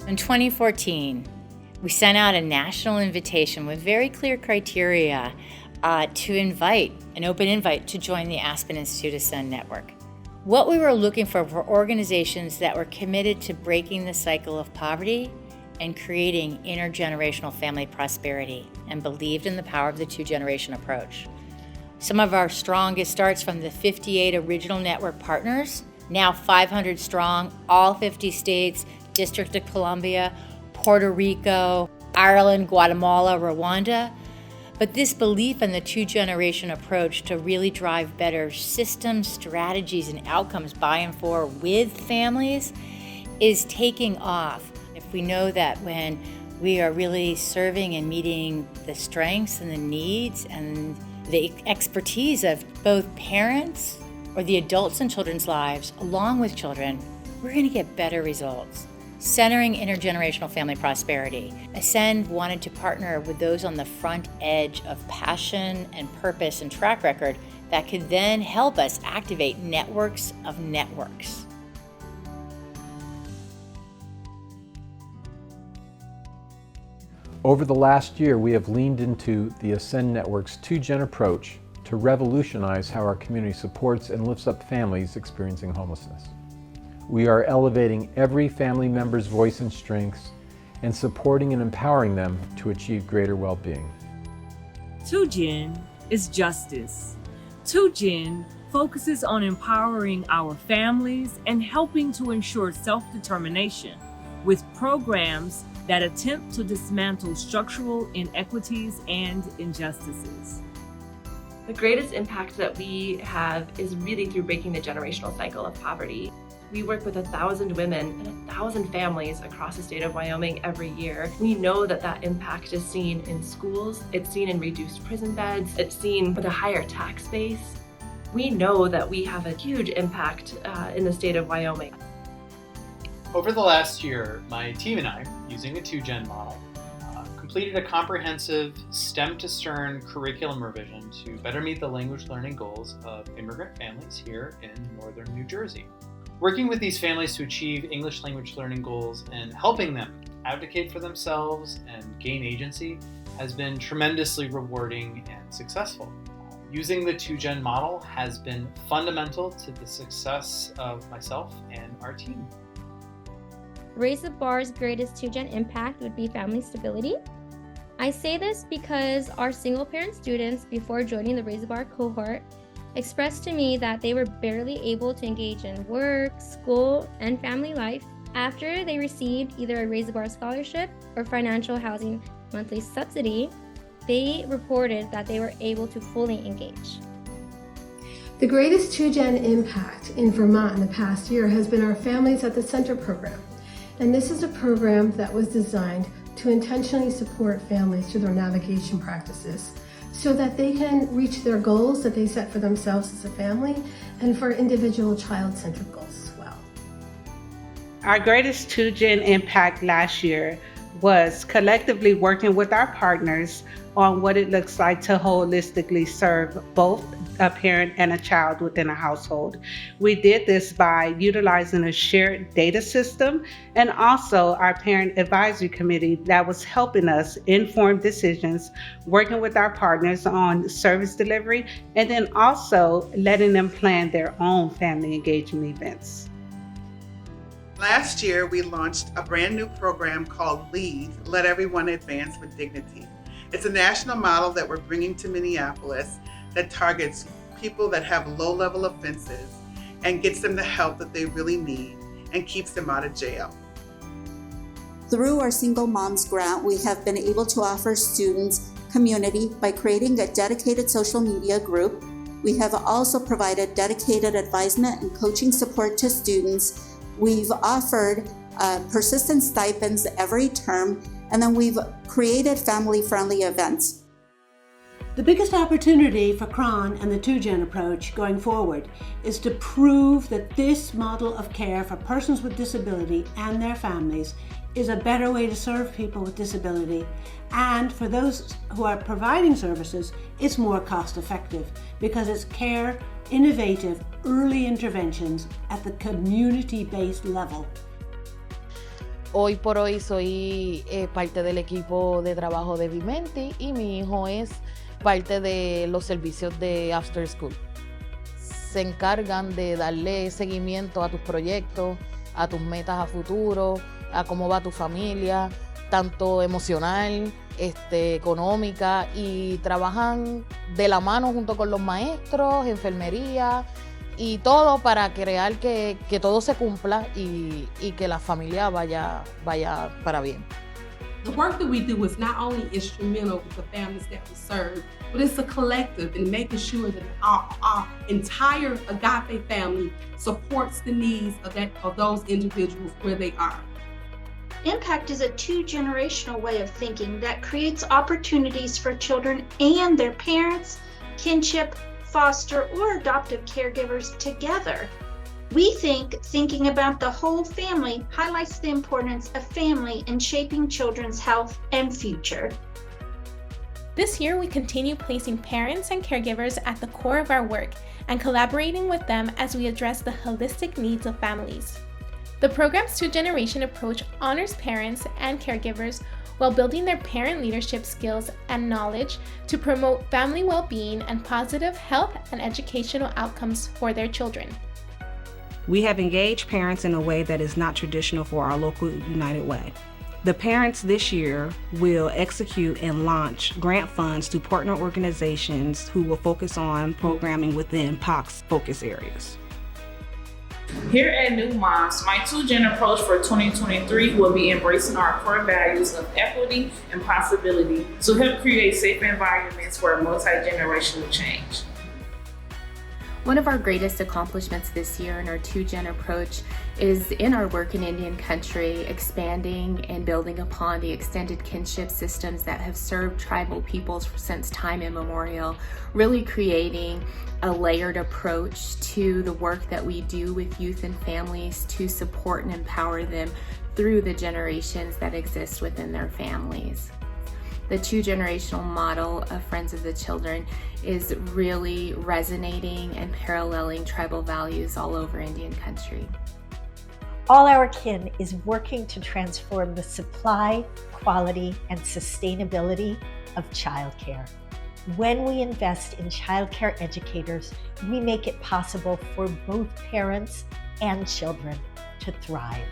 In 2014, we sent out a national invitation with very clear criteria to invite, an open invite to join the Aspen Institute Ascend Network. What we were looking for were organizations that were committed to breaking the cycle of poverty and creating intergenerational family prosperity and believed in the power of the two-generation approach. Some of our strongest starts from the 58 original network partners, now 500 strong, all 50 states, District of Columbia, Puerto Rico, Ireland, Guatemala, Rwanda. But this belief in the two-generation approach to really drive better systems, strategies, and outcomes by and for with families is taking off. If we know that when we are really serving and meeting the strengths and the needs and the expertise of both parents or the adults in children's lives, along with children, we're going to get better results. Centering intergenerational family prosperity, Ascend wanted to partner with those on the front edge of passion and purpose and track record that could then help us activate networks of networks. Over the last year, we have leaned into the Ascend Network's two-gen approach to revolutionize how our community supports and lifts up families experiencing homelessness. We are elevating every family member's voice and strengths and supporting and empowering them to achieve greater well-being. Two-gen is justice. Two-gen focuses on empowering our families and helping to ensure self-determination with programs that attempt to dismantle structural inequities and injustices. The greatest impact that we have is really through breaking the generational cycle of poverty. We work with 1,000 women and 1,000 families across the state of Wyoming every year. We know that that impact is seen in schools, it's seen in reduced prison beds, it's seen with a higher tax base. We know that we have a huge impact in the state of Wyoming. Over the last year, my team and I, using a two-gen model, completed a comprehensive STEM to CERN curriculum revision to better meet the language learning goals of immigrant families here in northern New Jersey. Working with these families to achieve English language learning goals and helping them advocate for themselves and gain agency has been tremendously rewarding and successful. Using the two-gen model has been fundamental to the success of myself and our team. Raise the Bar's greatest two-gen impact would be family stability. I say this because our single-parent students, before joining the Raise the Bar cohort, expressed to me that they were barely able to engage in work, school, and family life after they received either a Raise the Bar scholarship or financial housing monthly subsidy. They reported that they were able to fully engage. The greatest two-gen impact in Vermont in the past year has been our Families at the Center program. And this is a program that was designed to intentionally support families through their navigation practices so that they can reach their goals that they set for themselves as a family and for individual child-centered goals as well. Our greatest two-gen impact last year was collectively working with our partners on what it looks like to holistically serve both a parent and a child within a household. We did this by utilizing a shared data system and also our parent advisory committee that was helping us inform decisions, working with our partners on service delivery, and then also letting them plan their own family engagement events. Last year, we launched a brand new program called LEAD, Let Everyone Advance with Dignity. It's a national model that we're bringing to Minneapolis that targets people that have low-level offenses and gets them the help that they really need and keeps them out of jail. Through our Single Moms Grant, we have been able to offer students community by creating a dedicated social media group. We have also provided dedicated advisement and coaching support to students. We've offered persistent stipends every term, and then we've created family-friendly events. The biggest opportunity for CRON and the two-gen approach going forward is to prove that this model of care for persons with disability and their families is a better way to serve people with disability, and for those who are providing services, it's more cost-effective because it's care, innovative, early interventions at the community-based level. Hoy por hoy soy parte del equipo de trabajo de Vimenti y mi hijo es parte de los servicios de After School. Se encargan de darle seguimiento a tus proyectos, a tus metas a futuro, a cómo va tu familia, tanto emocional, económica, y trabajan de la mano junto con los maestros, enfermería y todo para crear que todo se cumpla y que la familia vaya para bien. The work that we do is not only instrumental with the families that we serve, but it's a collective in making sure that our entire Agape family supports the needs of those individuals where they are. Impact is a two-generational way of thinking that creates opportunities for children and their parents, kinship, foster, or adoptive caregivers together. We think thinking about the whole family highlights the importance of family in shaping children's health and future. This year, we continue placing parents and caregivers at the core of our work and collaborating with them as we address the holistic needs of families. The program's two-generation approach honors parents and caregivers while building their parent leadership skills and knowledge to promote family well-being and positive health and educational outcomes for their children. We have engaged parents in a way that is not traditional for our local United Way. The parents this year will execute and launch grant funds to partner organizations who will focus on programming within POC's focus areas. Here at New Moms, my two-gen approach for 2023 will be embracing our core values of equity and possibility to help create safe environments for multi-generational change. One of our greatest accomplishments this year in our two-gen approach is in our work in Indian country, expanding and building upon the extended kinship systems that have served tribal peoples since time immemorial, really creating a layered approach to the work that we do with youth and families to support and empower them through the generations that exist within their families. The two-generational model of Friends of the Children is really resonating and paralleling tribal values all over Indian country. All Our Kin is working to transform the supply, quality, and sustainability of childcare. When we invest in childcare educators, we make it possible for both parents and children to thrive.